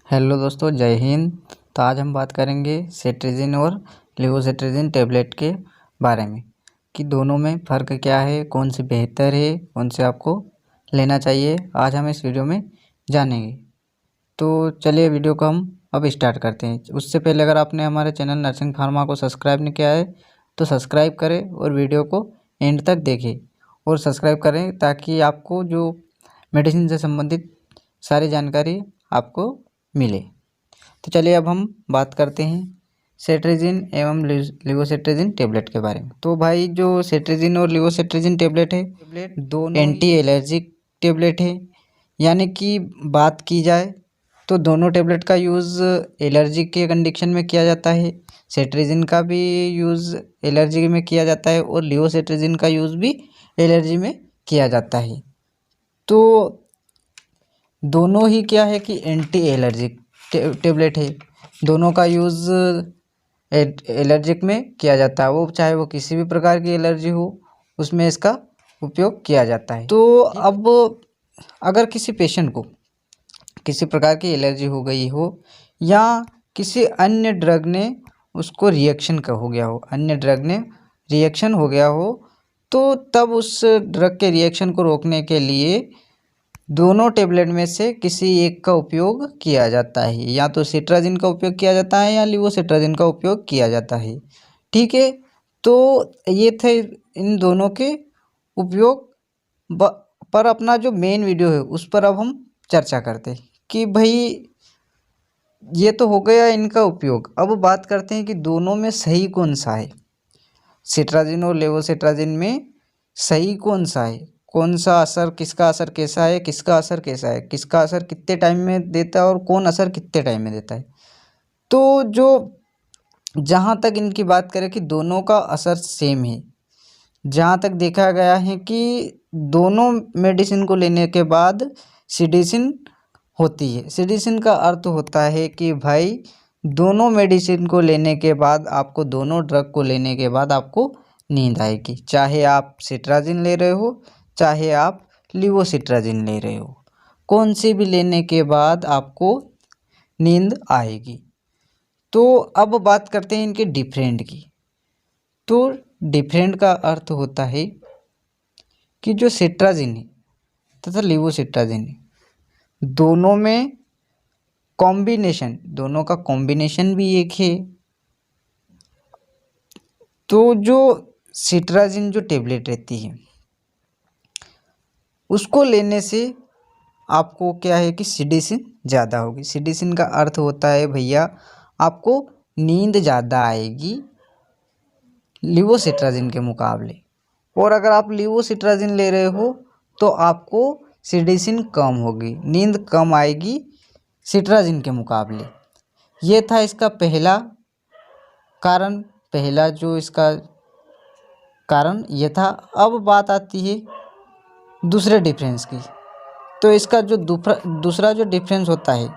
Hello दोस्तों, जय हिंद। तो आज हम बात करेंगे सेट्रिजिन और लेवोसेट्रिजिन टैबलेट के बारे में कि दोनों में फ़र्क क्या है, कौन से बेहतर है, कौन से आपको लेना चाहिए। आज हम इस वीडियो में जानेंगे। तो चलिए वीडियो को हम अब स्टार्ट करते हैं। उससे पहले अगर आपने हमारे चैनल नर्सिंग फार्मा को सब्सक्राइब नहीं किया है तो सब्सक्राइब करें और वीडियो को एंड तक देखें और सब्सक्राइब करें ताकि आपको जो मेडिसिन से संबंधित सारी जानकारी आपको मिले। तो चलिए अब हम बात करते हैं सेट्रिजिन एवं लेवोसेट्रिजिन टैबलेट के बारे में। तो भाई जो सेट्रिजिन और लेवोसेट्रिजिन टैबलेट है, दोनों एंटी एलर्जिक टैबलेट है। यानी कि बात की जाए तो दोनों टैबलेट का यूज़ एलर्जी के कंडीशन में किया जाता है। सेट्रिजिन का भी यूज़ एलर्जी में किया जाता है और लेवोसेट्रिजिन का यूज़ भी एलर्जी में किया जाता है। तो दोनों ही क्या है कि एंटी एलर्जिक टैबलेट है। दोनों का यूज़ एलर्जिक में किया जाता है, वो चाहे वो किसी भी प्रकार की एलर्जी हो उसमें इसका उपयोग किया जाता है। तो अब अगर किसी पेशेंट को किसी प्रकार की एलर्जी हो गई हो या किसी अन्य ड्रग ने उसको रिएक्शन का हो गया हो, अन्य ड्रग ने रिएक्शन हो गया हो, तो तब उस ड्रग के रिएक्शन को रोकने के लिए दोनों टैबलेट में से किसी एक का उपयोग किया जाता है। या तो सेट्राजिन का उपयोग किया जाता है या लेवोसेट्राजिन का उपयोग किया जाता है। ठीक है, तो ये थे इन दोनों के उपयोग पर अपना जो मेन वीडियो है उस पर अब हम चर्चा करते हैं कि भाई ये तो हो गया इनका उपयोग। अब बात करते हैं कि दोनों में सही कौन सा है, सेट्राजिन और लेवोसेट्राजिन में सही कौन सा है, कौन सा असर, किसका असर कैसा है, किसका असर कैसा है, किसका असर कितने टाइम में देता है और कौन असर कितने टाइम में देता है। तो जो जहाँ तक इनकी बात करें कि दोनों का असर सेम है, जहाँ तक देखा गया है कि दोनों मेडिसिन को लेने के बाद सेडेशन होती है। सेडेशन का अर्थ होता है कि भाई दोनों मेडिसिन को लेने के बाद आपको, दोनों ड्रग को लेने के बाद आपको नींद आएगी, चाहे आप सेट्राजिन ले रहे हो चाहे आप लेवोसेट्राजिन ले रहे हो, कौन से भी लेने के बाद आपको नींद आएगी। तो अब बात करते हैं इनके डिफरेंट की। तो डिफरेंट का अर्थ होता है कि जो सेट्राजिन है तथा लेवोसेट्राजिन है, दोनों में कॉम्बिनेशन, दोनों का कॉम्बिनेशन भी एक है। तो जो सेट्राजिन जो टेबलेट रहती है उसको लेने से आपको क्या है कि सेडेशन ज़्यादा होगी। सेडेशन का अर्थ होता है भैया आपको नींद ज़्यादा आएगी लेवोसेट्राजिन के मुकाबले। और अगर आप लेवोसेट्राजिन ले रहे हो तो आपको सेडेशन कम होगी, नींद कम आएगी सेट्राजिन के मुकाबले। ये था इसका पहला कारण, पहला जो इसका कारण ये था। अब बात आती है दूसरे डिफरेंस की। तो इसका जो दूसरा जो डिफरेंस होता है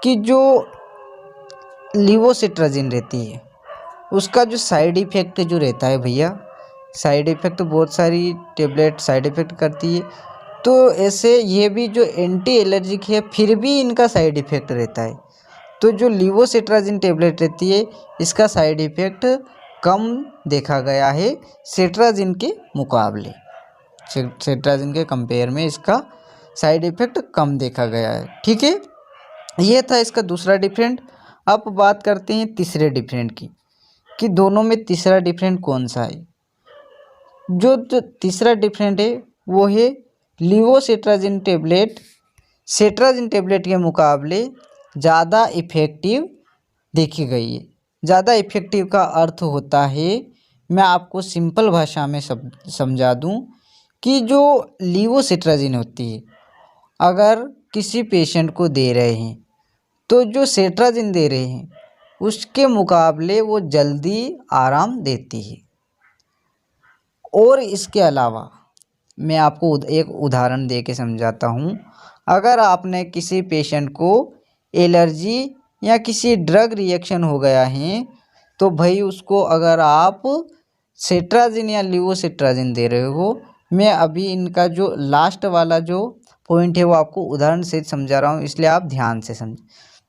कि जो लेवोसेट्राजिन रहती है उसका जो साइड इफ़ेक्ट जो रहता है भैया, साइड इफ़ेक्ट बहुत सारी टेबलेट साइड इफ़ेक्ट करती है। तो ऐसे ये भी जो एंटी एलर्जिक है फिर भी इनका साइड इफ़ेक्ट रहता है। तो जो लेवोसेट्राजिन टेबलेट रहती है इसका साइड इफ़ेक्ट कम देखा गया है सेट्राजिन के मुकाबले। सेट्राजिन के कंपेयर में इसका साइड इफ़ेक्ट कम देखा गया है। ठीक है, ये था इसका दूसरा डिफरेंट। अब बात करते हैं तीसरे डिफरेंट की कि दोनों में तीसरा डिफरेंट कौन सा है। जो तीसरा डिफरेंट है वो है लेवोसेट्राजिन टेबलेट सेट्राजिन टेबलेट के मुकाबले ज़्यादा इफ़ेक्टिव देखी गई है। ज़्यादा इफ़ेक्टिव का अर्थ होता है, मैं आपको सिंपल भाषा में समझा दूं कि जो लेवोसेट्राजिन होती है अगर किसी पेशेंट को दे रहे हैं तो जो सेट्राजिन दे रहे हैं उसके मुकाबले वो जल्दी आराम देती है। और इसके अलावा मैं आपको एक उदाहरण दे के समझाता हूँ। अगर आपने किसी पेशेंट को एलर्जी या किसी ड्रग रिएक्शन हो गया है तो भाई उसको अगर आप सेट्राजिन या लेवोसेट्राजिन दे रहे हो, मैं अभी इनका जो लास्ट वाला जो पॉइंट है वो आपको उदाहरण से समझा रहा हूँ, इसलिए आप ध्यान से समझें।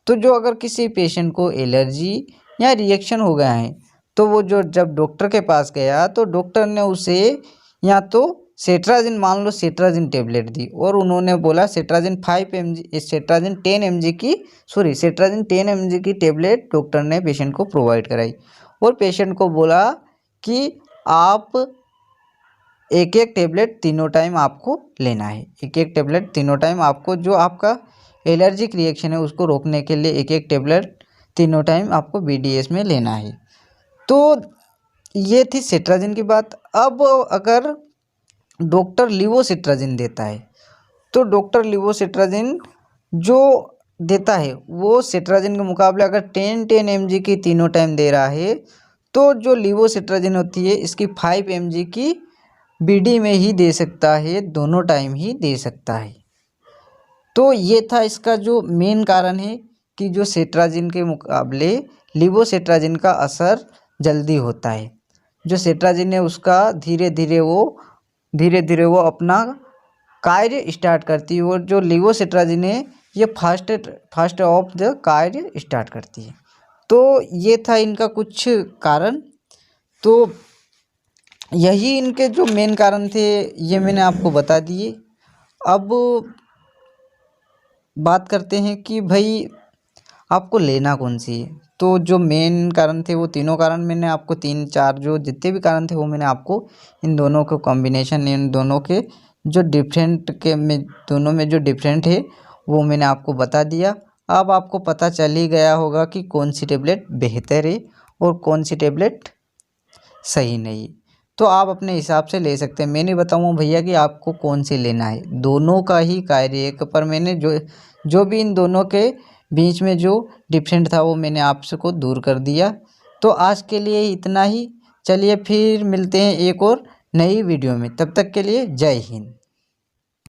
तो जो अगर किसी पेशेंट को एलर्जी या रिएक्शन हो गया है तो वो जो जब डॉक्टर के पास गया तो डॉक्टर ने उसे या तो सेट्राजिन, मान लो सेट्राजिन टेबलेट दी और उन्होंने बोला सेट्राजिन 10 mg की टेबलेट डॉक्टर ने पेशेंट को प्रोवाइड कराई और पेशेंट को बोला कि आप एक एक टेबलेट तीनों टाइम आपको लेना है, एक एक टेबलेट तीनों टाइम आपको, जो आपका एलर्जिक रिएक्शन है उसको रोकने के लिए एक एक टेबलेट तीनों टाइम आपको BDS में लेना है। तो ये थी सेट्राजिन की बात। अब अगर डॉक्टर लिवोसिट्राजिन देता है तो डॉक्टर लिवोसिट्राजिन जो देता है वो सेट्राजिन के मुकाबले अगर 10 mg की तीनों टाइम दे रहा है तो जो लिवोसिट्राजिन होती है इसकी 5 mg की BD में ही दे सकता है, दोनों टाइम ही दे सकता है। तो ये था इसका जो मेन कारण है कि जो सेट्राजिन के मुकाबले लिवोसिट्राजिन का असर जल्दी होता है। जो सेट्राजिन है उसका धीरे धीरे वो अपना कार्य स्टार्ट करती है और जो लिवोसिट्राजिन है ये फास्ट ऑफ द कार्य स्टार्ट करती है। तो ये था इनका कुछ कारण। तो यही इनके जो मेन कारण थे ये मैंने आपको बता दिए। अब बात करते हैं कि भाई आपको लेना कौन सी है। तो जो मेन कारण थे वो तीनों कारण मैंने आपको 3-4 जो जितने भी कारण थे वो मैंने आपको इन दोनों के कॉम्बिनेशन, इन दोनों के जो डिफरेंट के में दोनों में जो डिफरेंट है वो मैंने आपको बता दिया। अब आपको पता चल ही गया होगा कि कौन सी टेबलेट बेहतर है और कौन सी टेबलेट सही नहीं। तो आप अपने हिसाब से ले सकते हैं। मैं नहीं बताऊँगा भैया कि आपको कौन सी लेना है, दोनों का ही कार्य है। पर मैंने जो भी इन दोनों के बीच में जो डिफरेंट था वो मैंने आपसे को दूर कर दिया। तो आज के लिए इतना ही। चलिए फिर मिलते हैं एक और नई वीडियो में, तब तक के लिए जय हिंद।